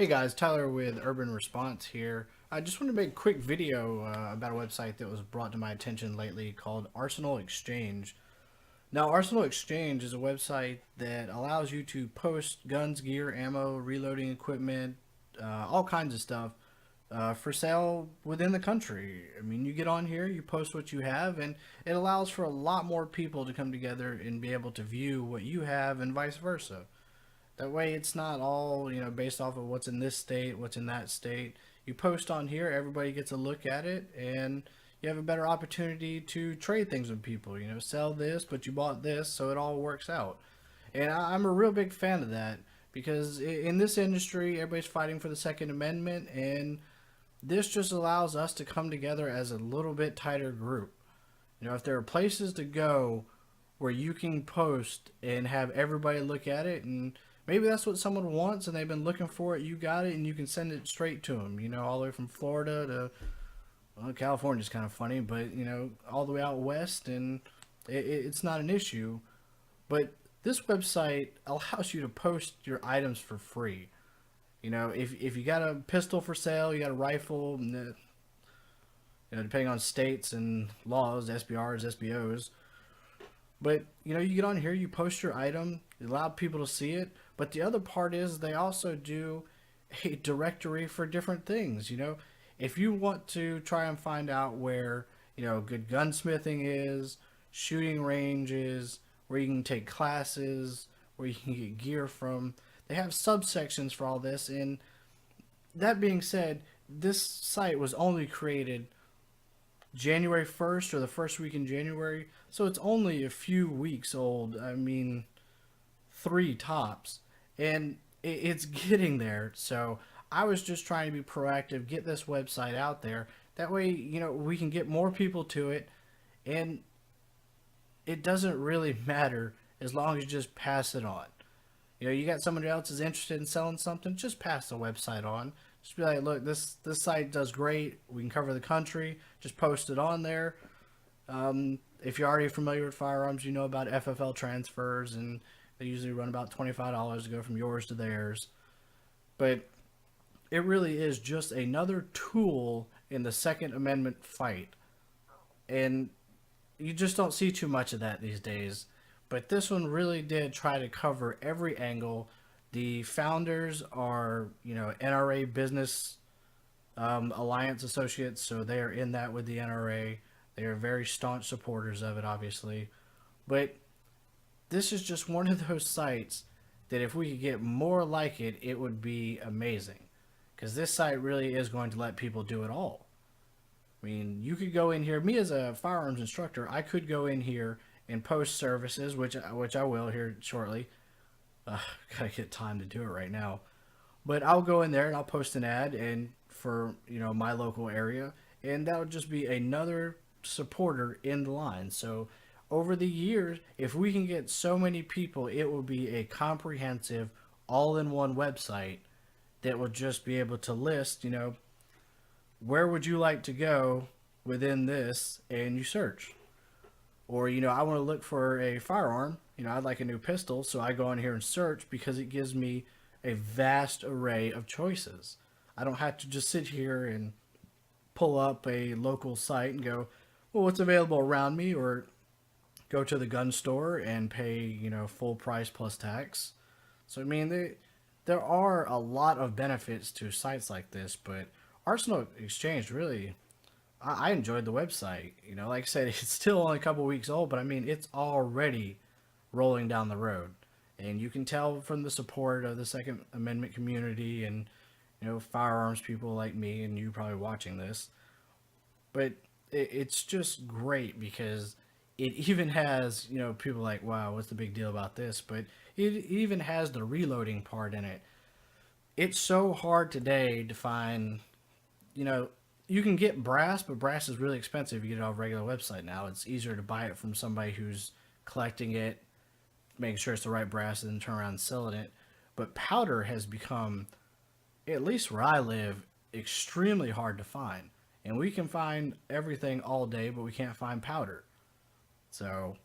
Hey guys, Tyler with Urban Response here. I just wanted to make a quick video about a website that was brought to my attention lately called Arsenal Exchange. Now, Arsenal Exchange is a website that allows you to post guns, gear, ammo, reloading equipment, all kinds of stuff for sale within the country. I mean, you get on here, you post what you have, and it allows for a lot more people to come together and be able to view what you have and vice versa. That way, it's not all based off of what's in this state, what's in that state. You post on here, everybody gets a look at it, and you have a better opportunity to trade things with people. Sell this, but you bought this, so it all works out. And I'm a real big fan of that because in this industry, everybody's fighting for the Second Amendment, and this just allows us to come together as a little bit tighter group. If there are places to go where you can post and have everybody look at it, and maybe that's what someone wants and they've been looking for it, you got it, and you can send it straight to them, all the way from Florida to, well, California's kind of funny, but, all the way out west, and it's not an issue. But this website allows you to post your items for free. If you got a pistol for sale, you got a rifle, depending on states and laws, SBRs, SBOs. But you get on here, you post your item, you allow people to see it. But the other part is they also do a directory for different things. If you want to try and find out where good gunsmithing is, shooting ranges, where you can take classes, where you can get gear from, they have subsections for all this. And that being said, this site was only created January 1st or the first week in January, so it's only a few weeks old. I mean, three tops, and it's getting there. So I was just trying to be proactive, get this website out there. That way, we can get more people to it, and it doesn't really matter as long as you just pass it on. You got somebody else is interested in selling something, just pass the website on. Just be like, look, this site does great. We can cover the country. Just post it on there. If you're already familiar with firearms, you know about FFL transfers, and they usually run about $25 to go from yours to theirs. But it really is just another tool in the Second Amendment fight. And you just don't see too much of that these days. But this one really did try to cover every angle. The founders are, NRA Business Alliance Associates, so they are in that with the NRA. They are very staunch supporters of it, obviously. But this is just one of those sites that if we could get more like it, it would be amazing. Because this site really is going to let people do it all. I mean, you could go in here. Me as a firearms instructor, I could go in here and post services, which I will here shortly. Gotta get time to do it right now. But I'll go in there and I'll post an ad and for my local area, and that would just be another supporter in the line. So over the years, if we can get so many people, it will be a comprehensive, all-in-one website that will just be able to list, where would you like to go within this, and you search. Or, I want to look for a firearm. I'd like a new pistol, so I go on here and search because it gives me a vast array of choices. I don't have to just sit here and pull up a local site and go, well, what's available around me, or go to the gun store and pay, full price plus tax. So, I mean, there are a lot of benefits to sites like this, but Arsenal Exchange really, I enjoyed the website. Like I said, it's still only a couple weeks old, but I mean, it's already rolling down the road. And you can tell from the support of the Second Amendment community and, firearms people like me and you probably watching this. But it's just great because it even has, people like, wow, what's the big deal about this? But it even has the reloading part in it. It's so hard today to find, you can get brass, but brass is really expensive if you get it off a regular website now. It's easier to buy it from somebody who's collecting it, making sure it's the right brass, and then turn around and selling it. But powder has become, at least where I live, extremely hard to find. And we can find everything all day, but we can't find powder. So,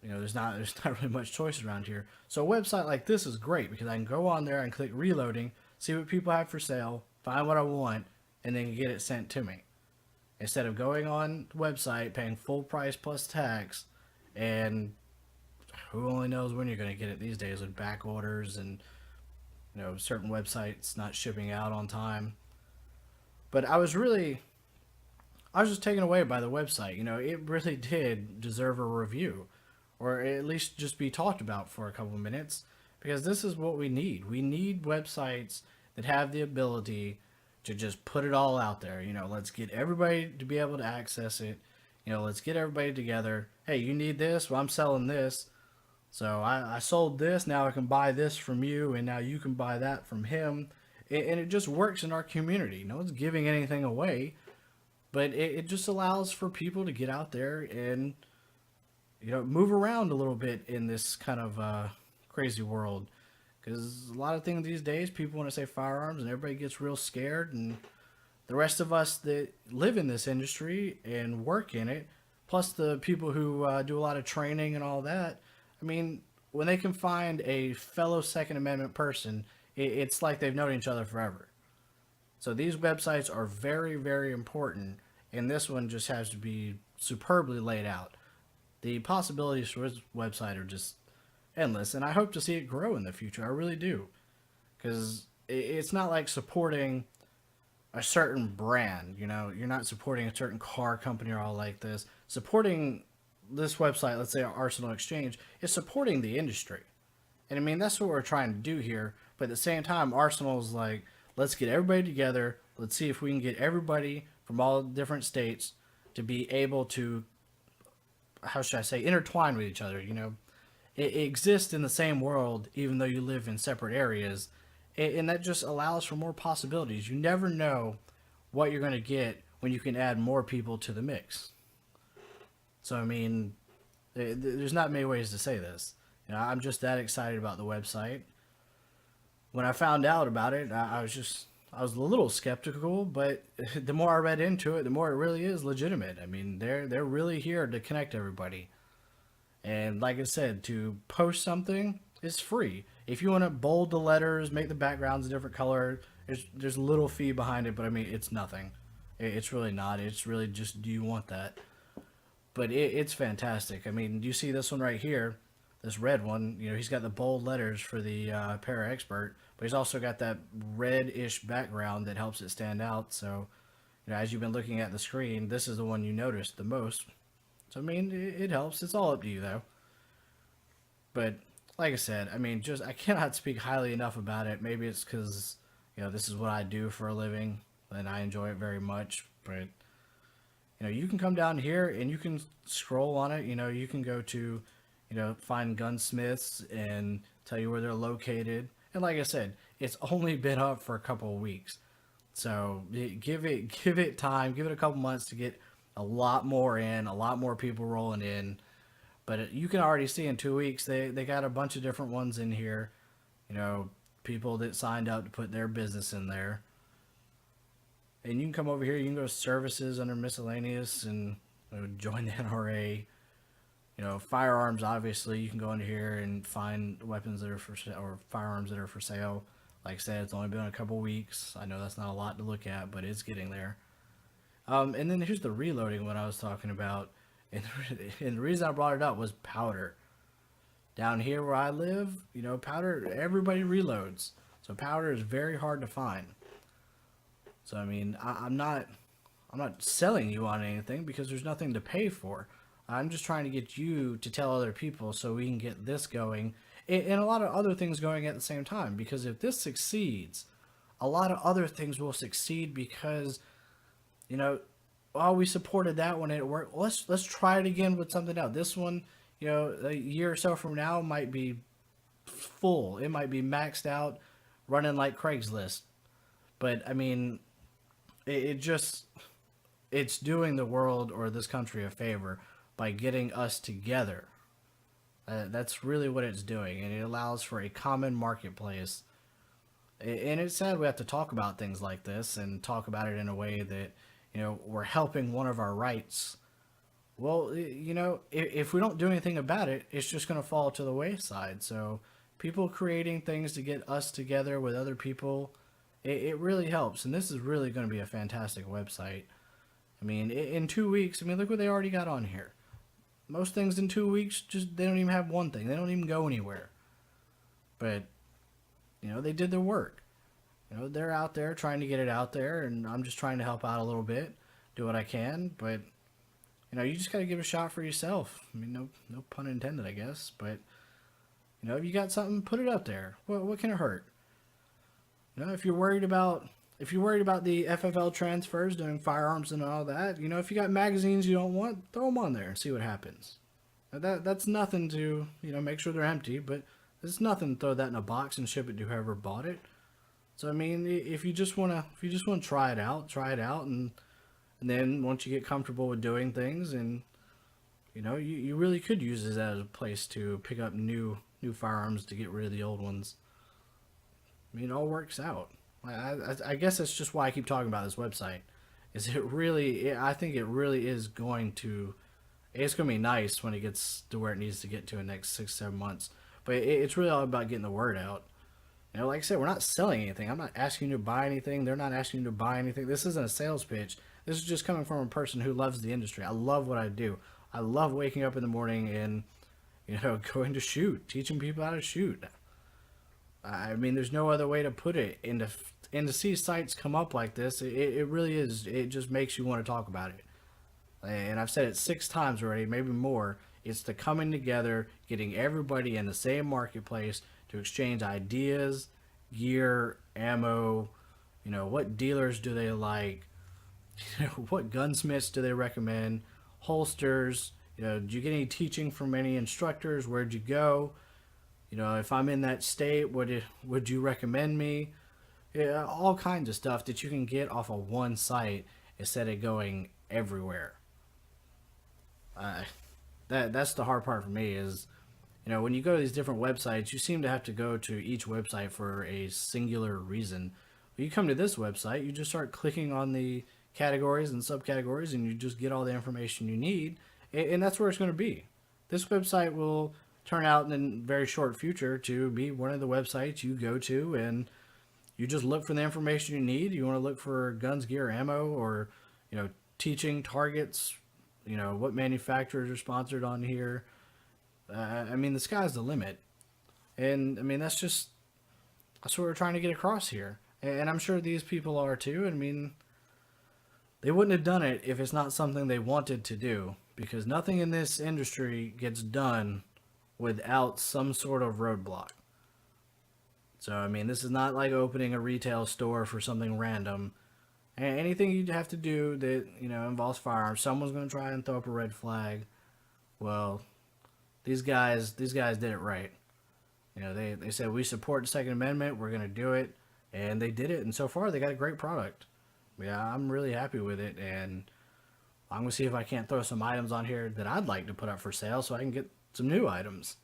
there's not really much choice around here. So a website like this is great because I can go on there and click reloading, see what people have for sale, find what I want, and then get it sent to me. Instead of going on the website, paying full price plus tax, and who only knows when you're going to get it these days with back orders and certain websites not shipping out on time. But I was just taken away by the website. It really did deserve a review, or at least just be talked about for a couple of minutes, because this is what we need. We need websites that have the ability to just put it all out there. Let's get everybody to be able to access it. Let's get everybody together. Hey, you need this? Well, I'm selling this. So I sold this. Now I can buy this from you, and now you can buy that from him. And it just works in our community. No one's giving anything away, but it just allows for people to get out there and move around a little bit in this kind of crazy world. Because a lot of things these days, people want to say firearms, and everybody gets real scared. And the rest of us that live in this industry and work in it, plus the people who do a lot of training and all that, I mean, when they can find a fellow Second Amendment person, it's like they've known each other forever. So these websites are very, very important, and this one just has to be superbly laid out. The possibilities for this website are just endless, and I hope to see it grow in the future. I really do, because it's not like supporting a certain brand. You're not supporting a certain car company or all like this. Supporting this website, let's say Arsenalexchange, is supporting the industry. And I mean, that's what we're trying to do here. But at the same time, Arsenal's like, let's get everybody together. Let's see if we can get everybody from all different states to be able to, how should I say, intertwine with each other. It exists in the same world, even though you live in separate areas. And that just allows for more possibilities. You never know what you're going to get when you can add more people to the mix. So, I mean, there's not many ways to say this. I'm just that excited about the website. When I found out about it, I was a little skeptical, but the more I read into it, the more it really is legitimate. I mean, they're really here to connect everybody. And like I said, to post something is free. If you want to bold the letters, make the backgrounds a different color, there's a little fee behind it, but I mean, it's nothing. It's really not. It's really just, do you want that? But it's fantastic. I mean, you see this one right here, this red one, he's got the bold letters for the para expert, but he's also got that red-ish background that helps it stand out. So, as you've been looking at the screen, this is the one you noticed the most. So, I mean, it helps. It's all up to you, though. But, like I said, I mean, I cannot speak highly enough about it. Maybe it's because, this is what I do for a living, and I enjoy it very much. But, you can come down here, and you can scroll on it. You can go to, find gunsmiths and tell you where they're located. And like I said, it's only been up for a couple of weeks. So, give it time. Give it a couple months to get a lot more in, a lot more people rolling in. But you can already see in 2 weeks, they got a bunch of different ones in here. People that signed up to put their business in there. And you can come over here, you can go to services under miscellaneous and join the NRA. Firearms, obviously, you can go into here and find weapons that are for sale, or firearms that are for sale. Like I said, it's only been a couple weeks. I know that's not a lot to look at, but it's getting there. And then here's the reloading one I was talking about. And the reason I brought it up was powder. Down here where I live, powder, everybody reloads. So powder is very hard to find. So, I mean, I'm not selling you on anything because there's nothing to pay for. I'm just trying to get you to tell other people so we can get this going and a lot of other things going at the same time. Because if this succeeds, a lot of other things will succeed because, we supported that one and it worked. Let's try it again with something else. This one, a year or so from now might be full. It might be maxed out, running like Craigslist. But, I mean, it's doing the world or this country a favor by getting us together. That's really what it's doing, and it allows for a common marketplace. And it's sad we have to talk about things like this and talk about it in a way that, we're helping one of our rights. Well, if we don't do anything about it, it's just going to fall to the wayside. So people creating things to get us together with other people, It really helps, and this is really going to be a fantastic website. I mean, in 2 weeks, I mean, look what they already got on here. Most things in 2 weeks, just they don't even have one thing. They don't even go anywhere. But they did their work. They're out there trying to get it out there, and I'm just trying to help out a little bit, do what I can. But you just got to give it a shot for yourself. I mean, no pun intended, I guess. But if you got something, put it up there. What can it hurt? If you're worried about the FFL transfers doing firearms and all that, if you got magazines you don't want, throw them on there and see what happens. That's nothing to make sure they're empty, but it's nothing to throw that in a box and ship it to whoever bought it. So I mean, if you just wanna try it out, and then once you get comfortable with doing things, and you really could use this as a place to pick up new firearms to get rid of the old ones. I mean, it all works out. I guess that's just why I keep talking about this website. I think it really is going to. It's going to be nice when it gets to where it needs to get to in the next 6-7 months. But it's really all about getting the word out. Like I said, we're not selling anything. I'm not asking you to buy anything. They're not asking you to buy anything. This isn't a sales pitch. This is just coming from a person who loves the industry. I love what I do. I love waking up in the morning and, going to shoot, teaching people how to shoot. I mean, there's no other way to put it. And to see sites come up like this, it really is. It just makes you want to talk about it. And I've said it 6 times already, maybe more. It's the coming together, getting everybody in the same marketplace to exchange ideas, gear, ammo. What dealers do they like? What gunsmiths do they recommend? Holsters. Did you get any teaching from any instructors? Where'd you go? If I'm in that state, would you recommend me? Yeah, all kinds of stuff that you can get off of one site instead of going everywhere. That's the hard part for me is, when you go to these different websites, you seem to have to go to each website for a singular reason. When you come to this website, you just start clicking on the categories and subcategories, and you just get all the information you need, and that's where it's going to be. This website will turn out in the very short future to be one of the websites you go to, and you just look for the information you need. You want to look for guns, gear, ammo, or teaching targets. What manufacturers are sponsored on here. I mean, the sky's the limit. And, I mean, that's what we're trying to get across here. And I'm sure these people are too. I mean, they wouldn't have done it if it's not something they wanted to do. Because nothing in this industry gets done without some sort of roadblock. So, I mean, this is not like opening a retail store for something random. Anything you have to do that, involves firearms, someone's going to try and throw up a red flag. Well, these guys did it right. They said, we support the Second Amendment, we're going to do it. And they did it, and so far they got a great product. Yeah, I'm really happy with it, and I'm going to see if I can't throw some items on here that I'd like to put up for sale so I can get some new items.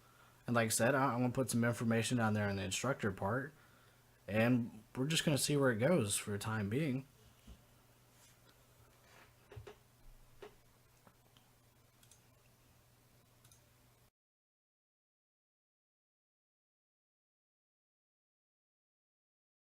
And like I said, I'm going to put some information down there in the instructor part, and we're just going to see where it goes for the time being.